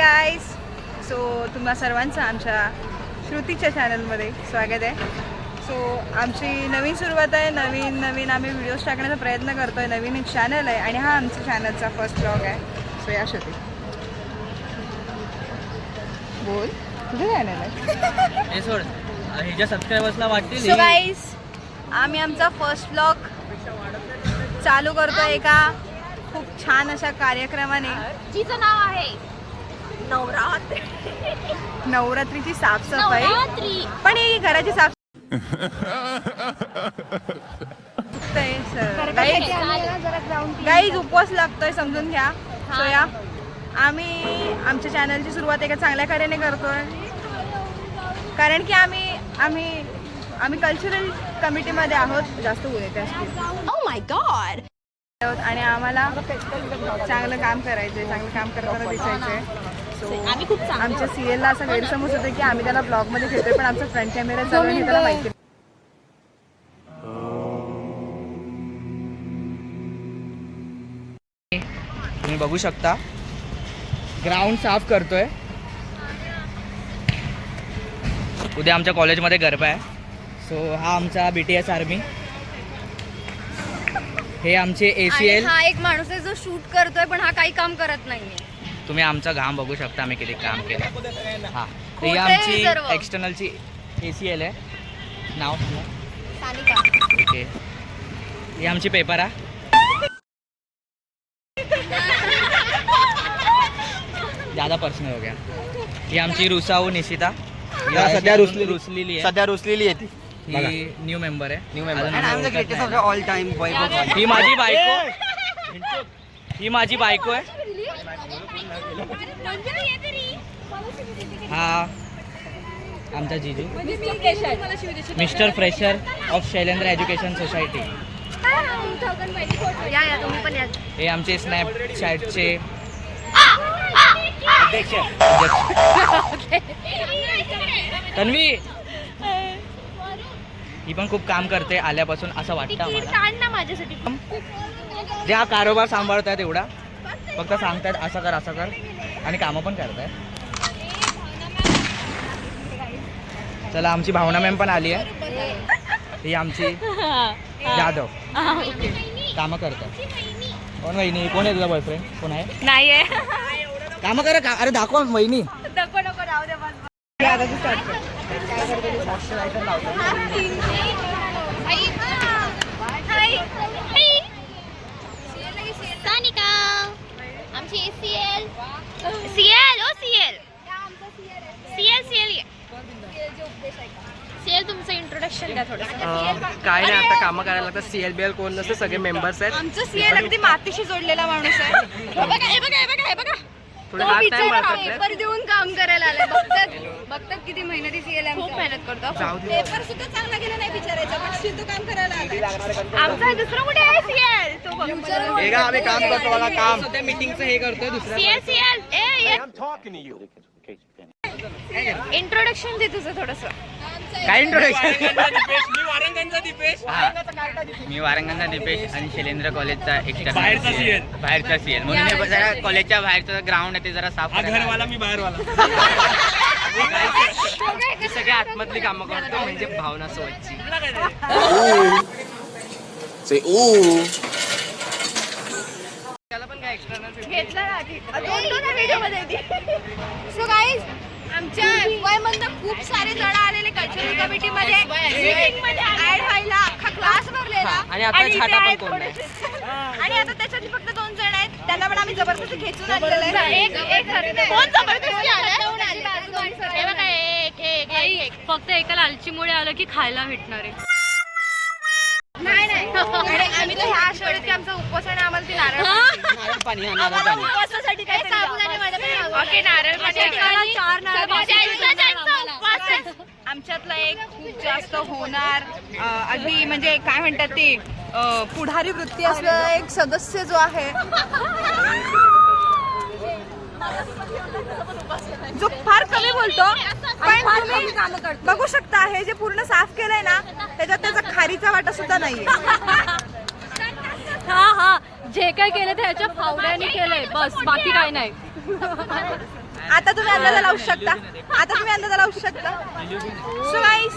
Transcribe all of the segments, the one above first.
Guys, so तुम्हा सर्वांचं आमच्या श्रुतीच्या चॅनलमध्ये स्वागत आहे. सो आमची नवीन सुरुवात आहे. नवीन आम्ही व्हिडिओज टाकण्याचा प्रयत्न करतो आहे. नवीन एक चॅनल आहे आणि हा आमच्या चॅनलचा फर्स्ट ब्लॉग आहे. सो या श्रुती बोल, तुझं चॅनल आहे हे सोड, ह्याच्या सबस्क्रायबर्सला वाटतील. सो गाईज, आम्ही आमचा फर्स्ट ब्लॉग चालू करतो एका खूप छान अशा कार्यक्रमाने, जिचं नाव आहे नवरात्रीची साफसफाई. पण ही घराची साफ गाईज उपवास लागतोय, समजून घ्या. सो या आम्ही आमच्या चॅनलची सुरुवात एका चांगल्या कार्याने करतोय, कारण की आम्ही कल्चरल कमिटीमध्ये आहोत. जास्त बोलायचे असतील. Oh my God. आणि आम्हाला चांगलं काम करायचंय, चांगलं काम करताना दिसायचंय. सो आम्ही खूप आमच्या सीएलला असा गैरसमज होतो की आम्ही त्याला ब्लॉगमध्ये घेतोय, पण आमचा फ्रंट कॅमेरा चालू आहे हे त्याला माहिती. तुम्ही बघू शकता ग्राउंड साफ करतोय. उद्या आमच्या कॉलेजमध्ये गरबा आहे. सो हा आमचा BTS आर्मी, हे आमचे ACL. हा एक माणूस आहे जो शूट करतोय पण हा काही काम करत नाहीये. तुम्ही आमचा घाम बघू शकता, आम्ही किती काम केलं. हा, ही खोटं आहे आमची सर्व. एक्सटर्नलची ACL आहे. नाव सांगा. सानिका. ओके, ही आमची पेपर आहे. ज़्यादा पर्सनल हो गया. ही आमची रुसाऊ निशिता, सध्या रुसलेली आहे. सध्या रुसलेली आहे ती. ही न्यू मेंबर आहे. New member all time. ही माझी बायको, ही माझी बायको आहे. हा आमचा जीजू, mister fresher of Shailendra education society. या तुम्ही पण या. हे आमचे स्नॅपचॅटचे अध्यक्ष तन्वी. ही पण खूप काम करते आल्यापासून असं वाटतं आम्हाला. काढ ना माझ्यासाठी. जे हा कारोबार सांभाळतायत एवढा, फक्त सांगतायत असं कर आणि कामं पण करतायत. चला, आमची भावना मॅम पण आली आहे. ही आमची जाधव कामं करतात. कोण वहिनी? कोण आहे तुझा बॉयफ्रेंड? कोण आहे? नाहीये. कामं करा का? अरे दाखव वहिनी. नको राहू दे बस. सानिका आमची CL तुमचं इंट्रोडक्शन द्या थोडं. काय नाही, आता कामं करायला लागतात. CLBL कोण नसतं, सगळे मेंबर्स आहेत. आमचं CL अगदी मातीशी जोडलेला माणूस आहे. थोडे हात नाही मारतात. पेपर देऊन काम करायला आले. बघतात किती मेहनती CL आहे. खूप मेहनत करतो. पेपर सुद्धा चांगला गेला नाही विचारायचा, पण शिंदू काम करायला आला. आमचा दुसरा कुठे आहे CL? तो बघ. हे का आम्ही काम करतो बघा काम. सध्या मीटिंगचं हे करतोय दुसरं. इंट्रोडक्शन दे तुझं थोडंसं. काय इंट्रोडक्शन? मी वारंगाचा दीपेश आणि शैलेंद्र कॉलेजचा बाहेरचा सीएल म्हणून हे जरा कॉलेजच्या बाहेरचं ग्राउंड आहे ते जरा साफ करायला. मी बाहेरवाला. मी सगळ्या आतमधली कामं करतो, म्हणजे भावना सोबतची. घेतला ना व्हिडिओमध्ये. सो गाईज, आमच्या वयमधनं खूप सारे जण आलेले कल्चरल कमिटीमध्ये मीटिंगमध्ये ऍड व्हायला. अख्खा क्लास भरलेला. आणि आता इथे छाटा पण आहेत कोण नाही. आणि आता त्याच्यातली फक्त 2 जण आहेत, त्यांना पण आम्ही जबरदस्ती खेचून आणलेलं आहे. कोण जबरदस्ती आलाय? फक्त एका लालचीमुळे आलं की खायला भेटणार आहे. नाही आणि आम्ही तर ह्या आशेवर की आमचा उपवास आहे आणि आम्हाला ती नारळ पाणी उपवासासाठी काय ओके, नारळ पाणी 4 नारळ. आमच्यातला एक खूप जास्त होणार अगदी म्हणजे काय म्हणतात ते पुढारी वृत्ती असलेला एक सदस्य जो आहे, जो फार कमी बोलतो, पण तुम्ही बघू शकता हे जे पूर्ण साफ केलंय ना, त्याच्यात त्याचा खारीचा वाटा सुद्धा नाहीये. हा जे काय केलं त्याच्या फावड्याने केलंय, बस बाकी काय नाही. आता तुम्ही अंदाजा लावू शकता. So guys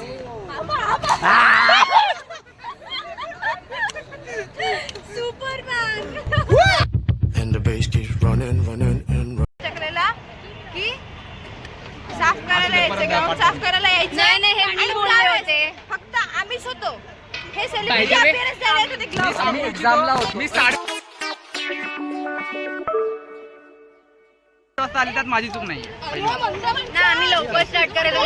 Superman And the bass keeps running चक्रेला की साफ करायला यायचं, ग्राउंड साफ करायला यायचं. नाही, हे मी आणि बोलले काय होते. फक्त आम्हीच होतो. हे सेलिब्रिटी अपीअरन्स द्यायला येत होते ग्लोव्ह. आम्ही एक्झामला होतो. मी 8:30 वाजता आली, त्यात माझी चूक नाही. ना आम्ही लवकर स्टार्ट करायला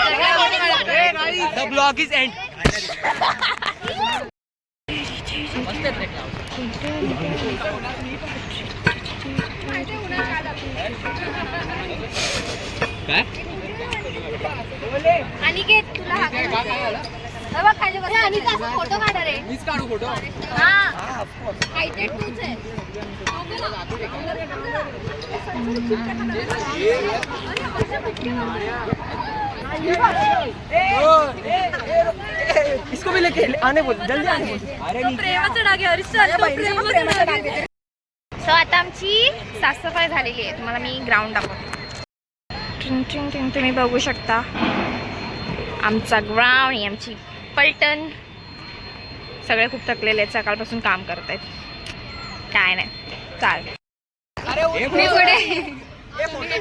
द ब्लॉग इज एंड. काय अनिकेत तुला फोटो काढा रे. मीच काढू फोटो. हा हायटेड तूच आहे. इसको भी लेके आने बोल, जल्दी आने बोल. प्रेमाचा डाग आहे. सो आता आमची साफसफाई झालेली आहे. तुम्हाला मी ग्राउंड दाखवते. तुम्ही बघू शकता आमचा ग्राउंड आहे, आमची पलटण. सगळे खूप थकलेले आहेत, सकाळपासून काम करत आहेत. काय नाही चाल मी पुढे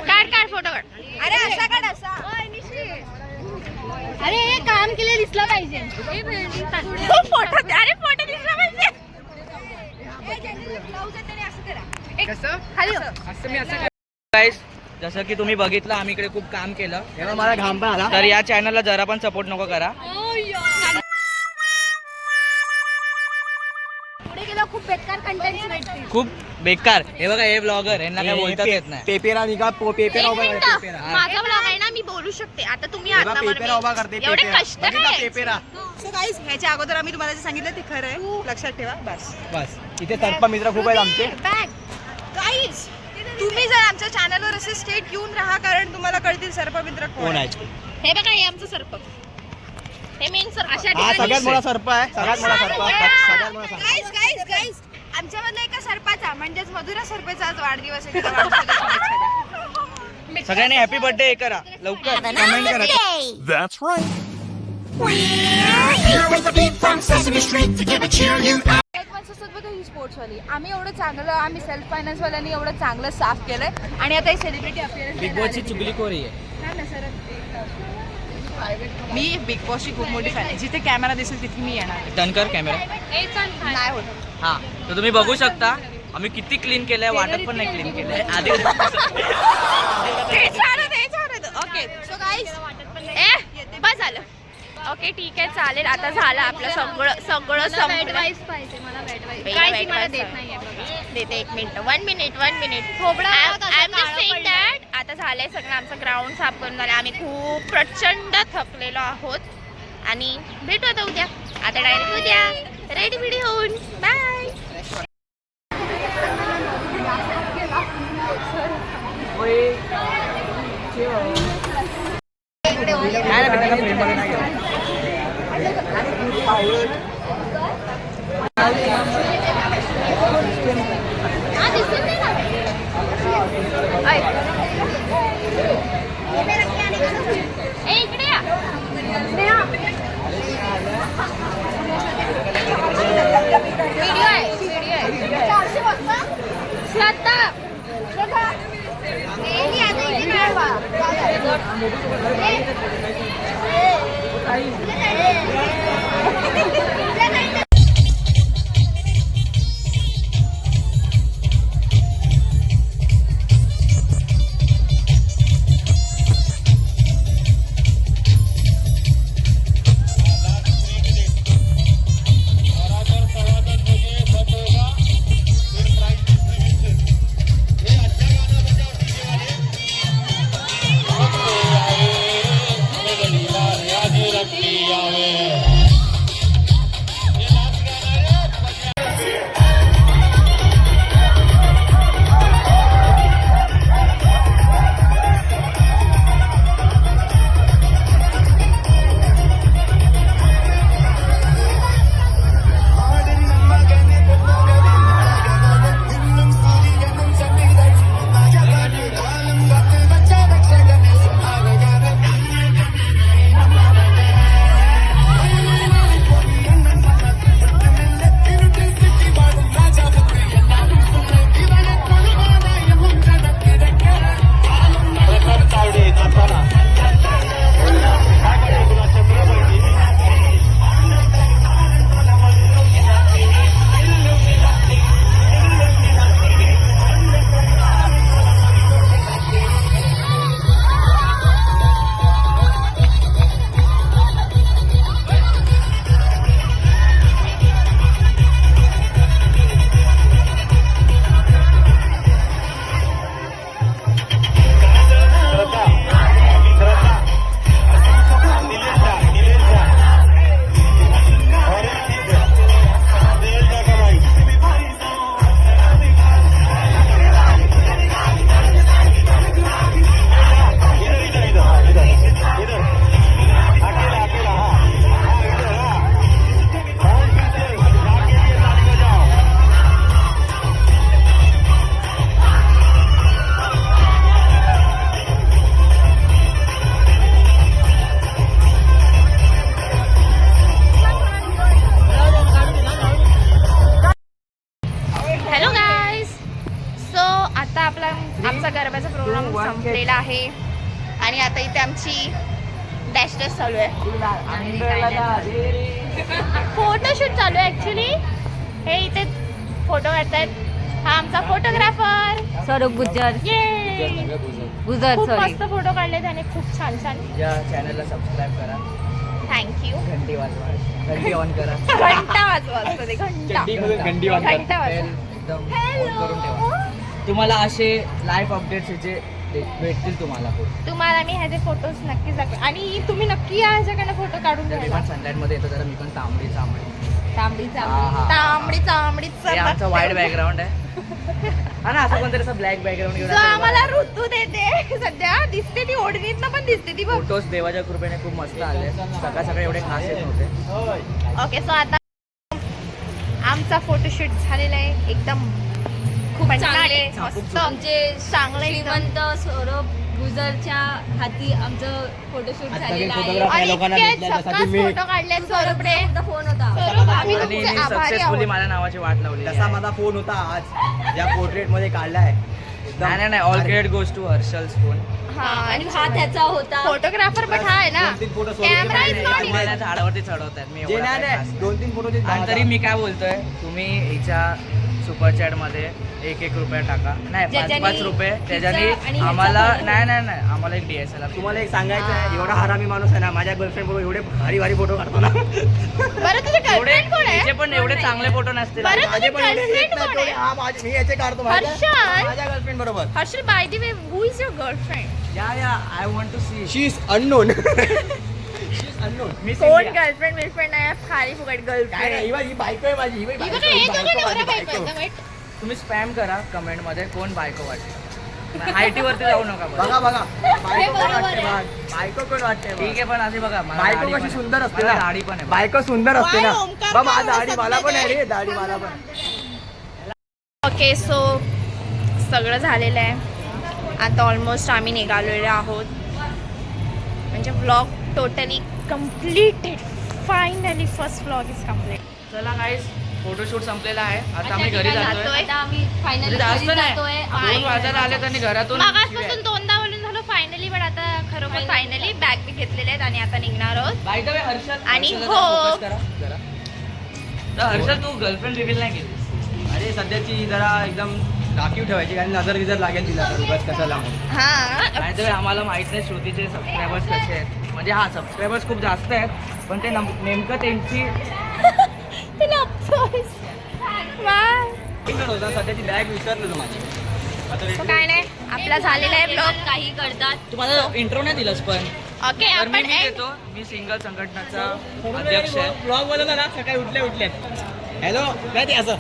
काढ फोटो काढ. अरे असा काढ असा. अरे हे काम केले दिसलं पाहिजे. फोटो दिसला पाहिजे. खाली गाईस जसं की तुम्ही बघितलं आम्ही इकडे खूप काम केलं. तेव्हा मला घाम पण आला. तर या चॅनलला जरा पण सपोर्ट नको करा. पुढे गेलो खूप बेकार कंटेंट भेटतील. खूप बेकार. हे बघा हे ब्लॉगर यांना काय बोलताच येत नाही. पेपेरा निघा पेपेरा एक उभा मिनिट, कर, पेपेरा. माझा ब्लॉग आहे ना, मी बोलू शकते. आता तुम्ही तेव्हा आता पेपेरा उभा करते. एवढे पेपेरा. कष्ट बघितला काय पेपेरा. सो गाईस ह्याच्या अगोदर आम्ही तुम्हाला जे सांगितलं ते खरं आहे. लक्षात ठेवा बस. बस इथे सर्प मित्र खूप आहेत आमचे. गाईज तुम्ही जर आमच्या चॅनलवर असे स्टेट येऊन राहा, कारण तुम्हाला कळतील सर्पमित्र कोण आहे. हे बघा हे आमचं सर्प. हे मेन सर्प. अशा हा ठिकाणी सगळ्यात मोठा सर्प आहे. सगळ्यात मोठा सर्प. सगळ्यात मोठा सर्प. गाईज आमच्यामधल्या एका सर्पाचा म्हणजेच मधुरा सर्पेचा आज वाढदिवस आहे. तिला वाढदिवसाच्या शुभेच्छा द्या. सगळ्यांनी हॅपी बर्थडे हे करा लवकर कमेंट करा. That's right. Here with the beat from Sesame Street to give a cheer you out. एक माणसं असतात बघा ही स्पोर्ट्सवाली. आम्ही एवढं चांगलं, आम्ही सेल्फ फायनान्सवाल्यांनी एवढं चांगलं साफ केलंय आणि आता एक सेलिब्रिटी अपीअरन्स बिग बॉसची चुगली कोरी आहे. मी बिग बॉसची खूप मोठी फॅन आहे. जिथे कॅमेरा दिसेल तिथे मी येणार. टर्न कर कॅमेरा. नाही होत. हा तर तुम्ही बघू शकता आम्ही किती क्लीन केलंय. वाटत पण नाही क्लीन केलंय आधी. ओके सो गाईज बस झालं. ओके ठीक आहे चालेल. आता झालं आपलं सगळं संपलं. काय मला देत नाहीये. देते 1 मिनिट 1 मिनिट आता झालंय सगळं. आमचं ग्राउंड साफ करून झालं. आम्ही खूप प्रचंड थकलेलो आहोत आणि भेटू आता उद्या. आता डायरेक्ट उद्या रेडी बिडी होऊन बाय. इकडे या. व्हिडिओ आहे. श्रद्धा आता आमचा गरबाचा प्रोग्राम 2, 1, संपलेला आहे आणि आता इथे आमची डॅश डॅश चालू आहे. फोटोशूट चालू आहे ऍक्च्युली. हे इथे फोटो काढतायत. हा आमचा फोटोग्राफर स्वरूप गुज्जर गुजर खूप मस्त फोटो काढले त्याने, खूप छान छान. या चॅनलला सबस्क्राईब करा, थँक्यू. घंटी वाजवा, घंटी ऑन करा, घंटा वाजवा असतो ते, घंटा घंटी ऑन घंटा करा, वाजवा. एकदम on करून ठेवा. तुम्हाला असे लाईव्ह अपडेट्स जे भेटतील तुम्हाला खूप. तुम्हाला मी ह्याचे फोटोज नक्कीच दाखवेन आणि तुम्ही नक्की या ह्याच्याकडनं फोटो काढून तर मी घ्या. पण सनलाईट मध्ये येतो, जरा मी पण तांबडी तांबडी हा, हा. तांबडी हे आमचं वाईट बॅकग्राऊंड आहे. हा ना, असं कोणतरी असं ब्लॅक बॅकग्राऊंड घेऊन जो आम्हाला ऋतू देते सध्या दिसते ती, ओढणीतनं पण दिसते ती बघ. फोटोज देवाच्या कृपेने खूप मस्त आले. सकाळ सकाळी एवढे खास येत नव्हते. ओके सो आता आमचा फोटोशूट झालेला आहे, एकदम खूप चांगले, मस्त आमचे चांगलं एकदम. श्रीमंत सौरभ गुजरच्या हाती आमचं फोटोशूट झालेलं आहे. आणि इतके झकास फोटो काढले सौरभने. फोन होता सौरभ आम्ही आणि तुमचे आभारी सक्सेसफुली आहोत. माझ्या नावाची वाट लावली. तसा माझा फोन होता आज ज्या पोर्ट्रेट मध्ये काढलाय. नाही नाही, all credit goes to Harshal's phone. हा आणि हा त्याचा होता. फोटोग्राफर पण हा आहे ना. 2-3 फोटो कॅमेरा इज नॉट तुम्हाला झाडावरती चढवतात मी जे एवढा नाही काय खास नाही नाही. 2-3 फोटो आणि तरी मी काय बोलतोय, तुम्ही हिच्या सुपर चॅट मध्ये 1-1 रुपया टाका, नाही ज्याच्यानी 5-5 रुपये, त्याच्याने तिचा आणि ह्याचा आम्हाला पण नाही आम्हाला एक DSLR. तुम्हाला एक सांगायचं आहे, एवढा हरामी माणूस आहे ना, माझ्या गर्लफ्रेंड बरोबर एवढे भारी भारी फोटो काढतो ना. बरं तुझे एवढे गर्लफ्रेंड कोण आहे? हिचे पण एवढे चांगले फोटो नसतील. बरं माझे पण एवढे girlfriend येत नाही कोण तेवढे. आहे? हा, मी याचे काढतो माहिती आहे? हर्षल? माझ्या गर्लफ्रेंड बरोबर. Harshal by the way who is your girlfriend? या I want to see. She is unknown. She is unknown. मी कोण India. गर्लफ्रेंड बिलफ्रेंड आहे? खाली फुकट काय गर्लफ्रेंड. नाही, ही बायको आहे माझी. ही बायको तुझा आहे, नवरा माझी बायको बायको. आहे, wait. तुम्ही स्पॅम करा कमेंट मध्ये कोण बायको वाटतं. हायटी वरती जाऊ नका बरं. बघा बघा बायको कोण बरोबर वाटते आहे. बघ. बायको कोण वाटते बघ. ठीक आहे, पण आधी बघा मला बायको दाढी पण कशी आहे. सुंदर असते मला ना. दाढी पण आहे. बायको सुंदर असते ना. Why ओमकार बाबा काय दाढी मला पण आहे रे, बोलत दाढी मला पण. ओके सो सगळं झालेलं आहे. आता ऑलमोस्ट आम्ही निघालेलो आहोत. म्हणजे vlog totally completed. Finally first vlog is complete. चला गाईस, फोटोशूट संपलेला आहे. आता आम्ही घरी जातोय. आता आम्ही फायनली जास्त घरी नाही, जातोय. 2 वाजायला आले त्यांनी घरातून. मागासपासून दोनदा बोलून झालं फायनली, पण आता खरोखर फायनली बॅग बी घेतलेले आहेत आणि आता निघणार आहोत. बाय द वे हर्षल, आणि हर्षलला हो. focus करा जरा. तर हर्षल, तू गर्लफ्रेंड रिव्हील नाही केली. अरे सध्याची जरा एकदम राखीव ठेवायची, कारण नजर विजर लागेल तिला तर उगाच कशाला. हा बाय द वे आम्हाला माहित नाही श्रुतीचे सबस्क्रायबर्स कसे आहेत. म्हणजे हा, सबस्क्रायबर्स खूप जास्त आहेत, पण ते नेमकं त्यांची तिला अफसोस. वा. सध्याची बॅग विसरलो माझी. So काय नाही, आपला झालेला आहे ब्लॉग. काही करतात. तुम्हाला इंट्रो नाही दिलास पण. ओके तर आपण मी end. देतो. मी सिंगल संघटनाचा अध्यक्ष आहे. ब्लॉग बनवला ना, सकाळी उठले हॅलो काय ते असं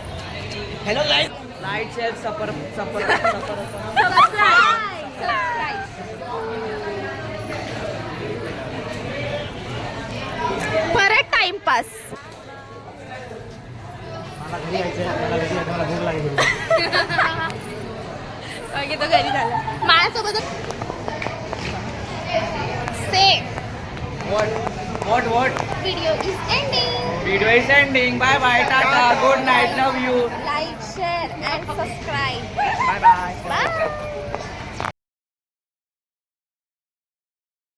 हॅलो गाईज. लाईट शेअर सफर परत टाइमपास. मला घरी यायचं आहे, मला भूक लागली. ओके तो घरी झाला माझ्यासोबत. से What? Video is ending. Video is ending. Bye bye. Tata. Good night. Love you. Like share and subscribe. Bye bye. Bye.